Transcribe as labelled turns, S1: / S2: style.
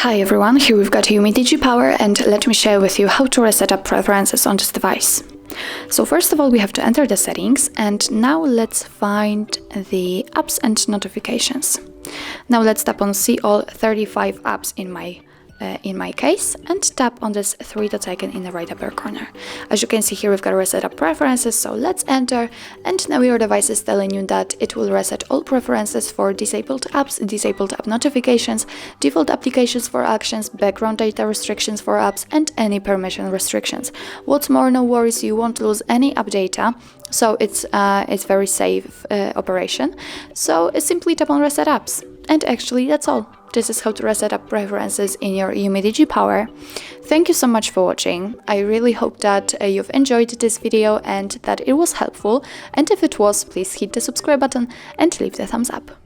S1: Hi everyone, here we've got UMIDIGI Power, and let me share with you how to reset up preferences on this device. So first of all, we have to enter the settings, and now let's find the apps and notifications. Now let's tap on see all 35 apps in my case, and tap on this three dots icon in the right upper corner. As you can see here, we've got reset up preferences, so let's enter, and now your device is telling you that it will reset all preferences for disabled apps, disabled app notifications, default applications for actions, background data restrictions for apps, and any permission restrictions. What's more, no worries, you won't lose any app data, so it's very safe operation. So simply tap on reset apps, and actually that's all. This is how to reset up preferences in your UMIDIGI Power. Thank you so much for watching. I really hope that you've enjoyed this video and that it was helpful. And if it was, please hit the subscribe button and leave the thumbs up.